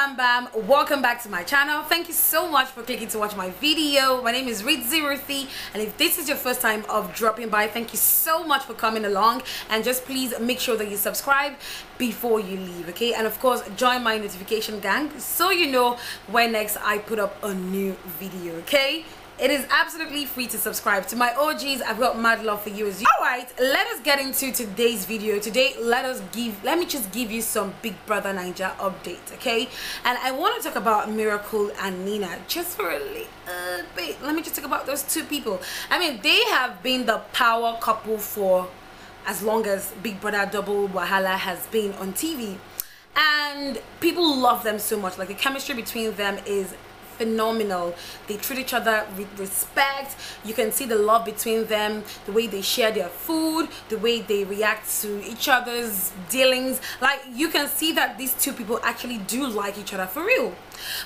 FAMBAM, welcome back to my channel. Thank you so much for clicking to watch my video. My name is Ruthie, and if this is your first time of dropping by, thank you so much for coming along, and just please make sure that you subscribe before you leave, okay? And of course join my notification gang so you know when next I put up a new video, okay? It is absolutely free to subscribe. To my OGs, I've got mad love for you as you. Alright, let us get into today's video. Today, let me just give you some Big Brother Naija update, okay? And I want to talk about Miracle and Nina just for a little bit. Let me just talk about those two people. I mean, they have been the power couple for as long as Big Brother Double Wahala has been on TV. And people love them so much. Like, the chemistry between them is phenomenal. They treat each other with respect. You can see the love between them, the way they share their food, the way they react to each other's dealings. Like, you can see that these two people actually do like each other for real.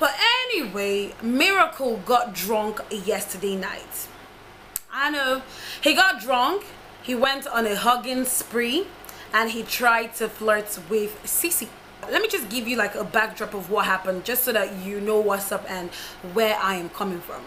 But anyway, Miracle got drunk yesterday night. I know, he got drunk, he went on a hugging spree, and he tried to flirt with Sissy. Let me just give you like a backdrop of what happened, just so that you know what's up and where I am coming from.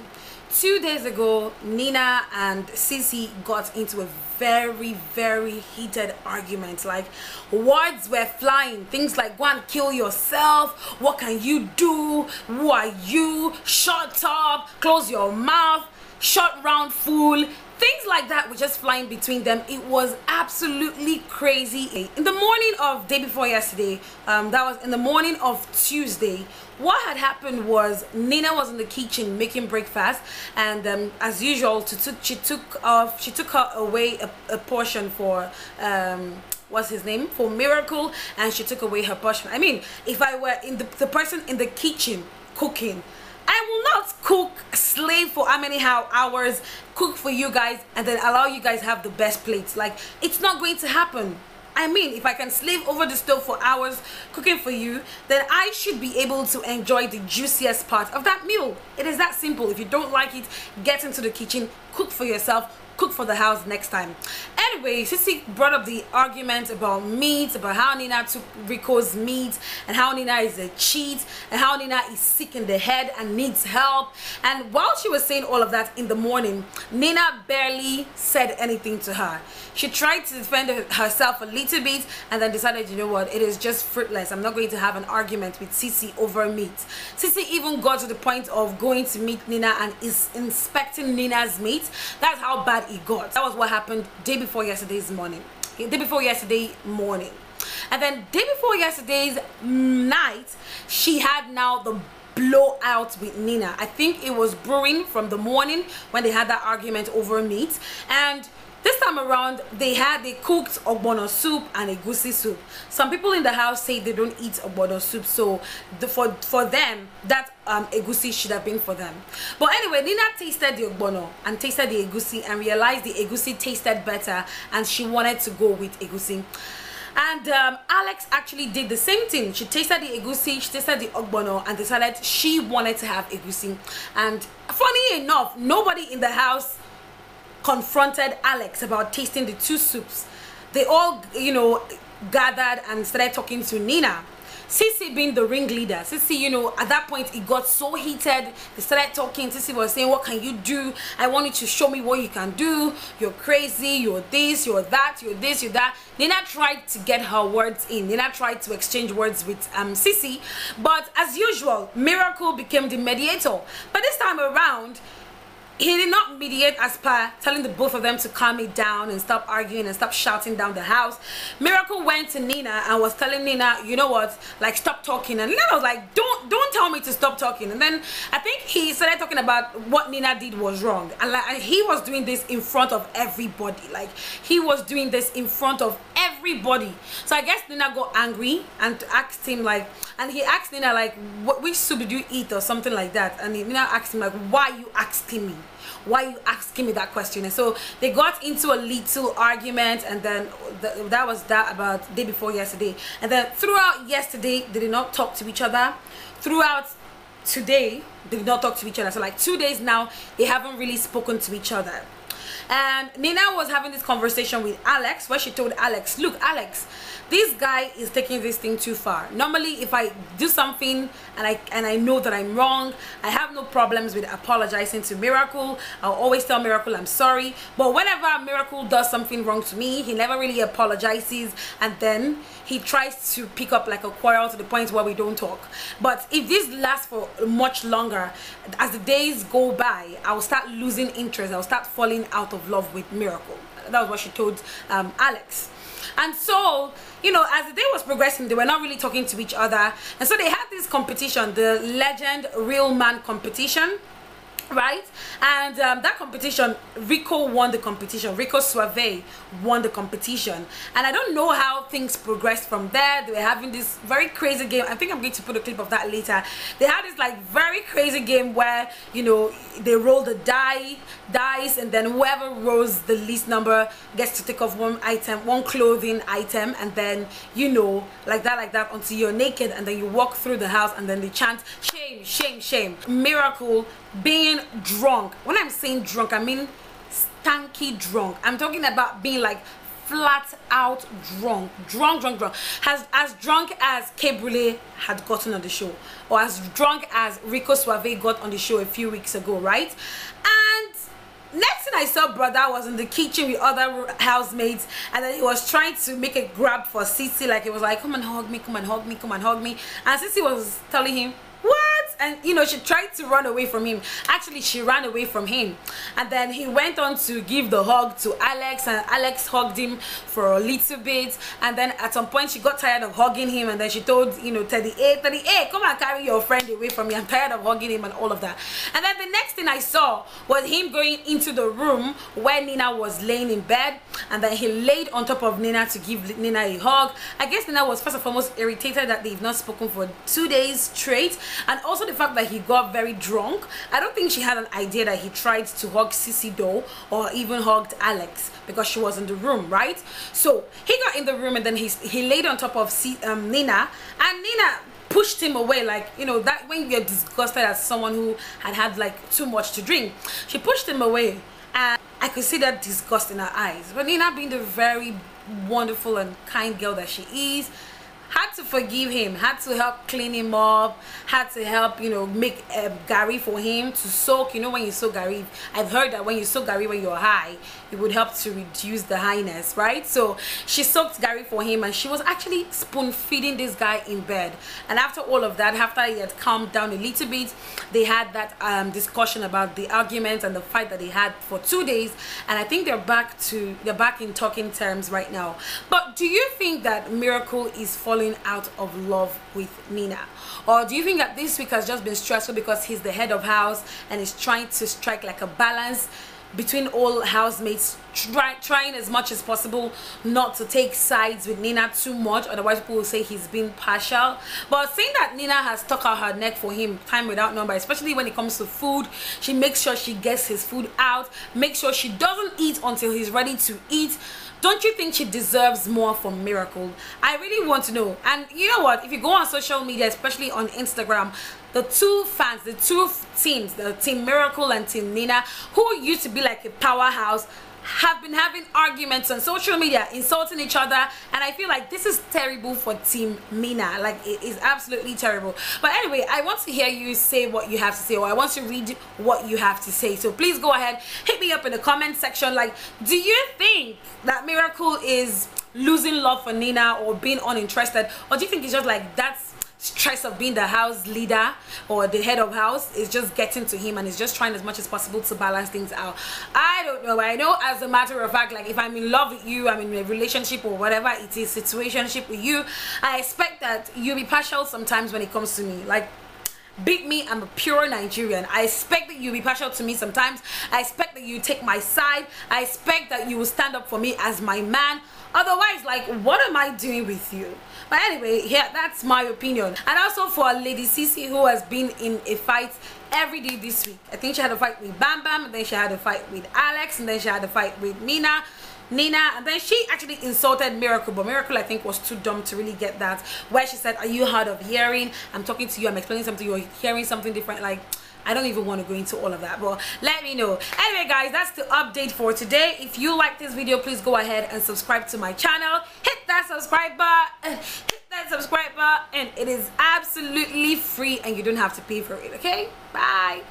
2 days ago, Nina and Sissy got into a very heated argument. Like, words were flying, things like go and kill yourself, what can you do, who are you, shut up, close your mouth, shut round fool. Things like that were just flying between them. It was absolutely crazy. In the morning of day before yesterday, that was in the morning of Tuesday, what had happened was Nina was in the kitchen making breakfast, and as usual, she took her away a portion for what's his name, for Miracle, and she took away her portion. I mean, if I were in the person in the kitchen cooking, I will not cook, slave for how many hours, cook for you guys, and then allow you guys have the best plates. Like, it's not going to happen. I mean, if I can slave over the stove for hours cooking for you, then I should be able to enjoy the juiciest part of that meal. It is that simple. If you don't like it, get into the kitchen, cook for yourself, cook for the house next time. Anyway, Sissy brought up the argument about meat, about how Nina took Rico's meat, and how Nina is a cheat, and how Nina is sick in the head and needs help. And while she was saying all of that in the morning, Nina barely said anything to her. She tried to defend herself a little bit, and then decided, you know what, it is just fruitless. I'm not going to have an argument with Sissy over meat. Sissy even got to the point of going to meet Nina and is inspecting Nina's meat. That's how bad it got. That was what happened day before yesterday morning. And then day before yesterday's night, she had now the blowout with Nina. I think it was brewing from the morning when they had that argument over meat, and this time around they cooked ogbono soup and egusi soup. Some people in the house say they don't eat ogbono soup, so for them that egusi should have been for them. But anyway, Nina tasted the ogbono and tasted the egusi and realized the egusi tasted better, and she wanted to go with egusi. And Alex actually did the same thing. She tasted the egusi, she tasted the ogbono, and decided she wanted to have egusi. And funny enough, nobody in the house confronted Alex about tasting the two soups. They all, you know, gathered and started talking to Nina. Sissy being the ringleader, Sissy, you know, at that point it got so heated. They started talking. Sissy was saying, what can you do? I want you to show me what you can do. You're crazy, you're this, you're that, you're this, you're that. Nina tried to get her words in. Nina tried to exchange words with Sissy, but as usual, Miracle became the mediator. But this time around, he did not mediate as per telling the both of them to calm it down and stop arguing and stop shouting down the house. Miracle went to Nina and was telling Nina, you know what, like, stop talking. And Nina was like, don't tell me to stop talking. And then I think he started talking about what Nina did was wrong, and like, he was doing this in front of everybody. Like, he was doing this in front of everybody. So I guess Nina got angry and asked him, like, and he asked Nina, like, which soup did you eat or something like that. And Nina asked him, like, why are you asking me? Why are you asking me that question? And so they got into a little argument, and then that was that about day before yesterday. And then throughout yesterday, they did not talk to each other. Throughout today, they did not talk to each other. So like 2 days now, they haven't really spoken to each other. And Nina was having this conversation with Alex where she told Alex, look Alex, this guy is taking this thing too far. Normally if I do something and I know that I'm wrong, I have no problems with apologizing to Miracle. I'll always tell Miracle I'm sorry, but whenever Miracle does something wrong to me, he never really apologizes, and then he tries to pick up like a quarrel to the point where we don't talk. But if this lasts for much longer, as the days go by, I'll start losing interest, I'll start falling out of love with Miracle. That was what she told Alex. And so, you know, as the day was progressing, they were not really talking to each other, and so they had this competition, the Legend Real Man competition, right? And that competition, Rico won the competition. Rico Suave won the competition, and I don't know how things progressed from there. They were having this very crazy game. I think I'm going to put a clip of that later. They had this like very crazy game where, you know, they roll the dice, and then whoever rolls the least number gets to take off one item, one clothing item, and then, you know, like that until you're naked, and then you walk through the house, and then they chant shame, shame, shame. Miracle being drunk. When I'm saying drunk, I mean stanky drunk. I'm talking about being like flat out drunk, as drunk as K Brule had gotten on the show, or as drunk as Rico Suave got on the show a few weeks ago, right? And next thing I saw, brother was in the kitchen with other housemates, and then he was trying to make a grab for Sissy, like it was like, come and hug me, come and hug me, come and hug me, and Sissy was telling him, what? And you know, she tried to run away from him. Actually, she ran away from him, and then he went on to give the hug to Alex, and Alex hugged him for a little bit, and then at some point she got tired of hugging him, and then she told, you know, Teddy, hey, come and carry your friend away from me, I'm tired of hugging him and all of that. And then the next thing I saw was him going into the room where Nina was laying in bed, and then he laid on top of Nina to give Nina a hug. I guess Nina was first and foremost irritated that they've not spoken for 2 days straight, and also the fact that he got very drunk. I don't think she had an idea that he tried to hug Sissy though, or even hugged Alex, because she was in the room, right? So he got in the room, and then he laid on top of Nina, and Nina pushed him away, like, you know, that when you're disgusted as someone who had like too much to drink, she pushed him away, and I could see that disgust in her eyes. But Nina, being the very wonderful and kind girl that she is, had to forgive him, had to help clean him up, had to help, you know, make gari for him to soak. You know, when you soak gari, I've heard that when you soak gari when you're high, it would help to reduce the highness, right? So she soaked gari for him, and she was actually spoon feeding this guy in bed. And after all of that, after he had calmed down a little bit, they had that discussion about the argument and the fight that they had for 2 days, and I think they're back in talking terms right now. But do you think that Miracle is falling out of love with Nina, or do you think that this week has just been stressful because he's the head of house and is trying to strike like a balance between all housemates, trying as much as possible not to take sides with Nina too much, otherwise people will say he's being partial? But saying that Nina has stuck out her neck for him time without number, especially when it comes to food, she makes sure she gets his food out, makes sure she doesn't eat until he's ready to eat. Don't you think she deserves more from Miracle? I really want to know. And you know what, if you go on social media, especially on Instagram, the two fans, the two teams, the Team Miracle and Team Nina, who used to be like a powerhouse, have been having arguments on social media, insulting each other, and I feel like this is terrible for Team Nina. Like, it is absolutely terrible. But anyway, I want to hear you say what you have to say, or I want to read what you have to say. So please go ahead, hit me up in the comment section. Like, do you think that Miracle is losing love for Nina or being uninterested, or do you think it's just like that's stress of being the house leader or the head of house is just getting to him and is just trying as much as possible to balance things out? I don't know. I know, as a matter of fact, like, if I'm in love with you, I'm in a relationship or whatever it is, situationship with you, I expect that you'll be partial sometimes when it comes to me. Like, beat me, I'm a pure Nigerian. I expect that you'll be partial to me sometimes. I expect that you take my side. I expect that you will stand up for me as my man. Otherwise, like, what am I doing with you? But anyway, yeah, that's my opinion. And also for Lady Sissy, who has been in a fight every day this week. I think she had a fight with FAMBAM, and then she had a fight with Alex, and then she had a fight with Nina, and then she actually insulted Miracle, but Miracle, I think, was too dumb to really get that, where she said, are you hard of hearing? I'm talking to you, I'm explaining something, you're hearing something different. Like, I don't even want to go into all of that, but let me know. Anyway guys, that's the update for today. If you like this video, please go ahead and subscribe to my channel. Hit that subscribe button. It is absolutely free and you don't have to pay for it. Okay, bye.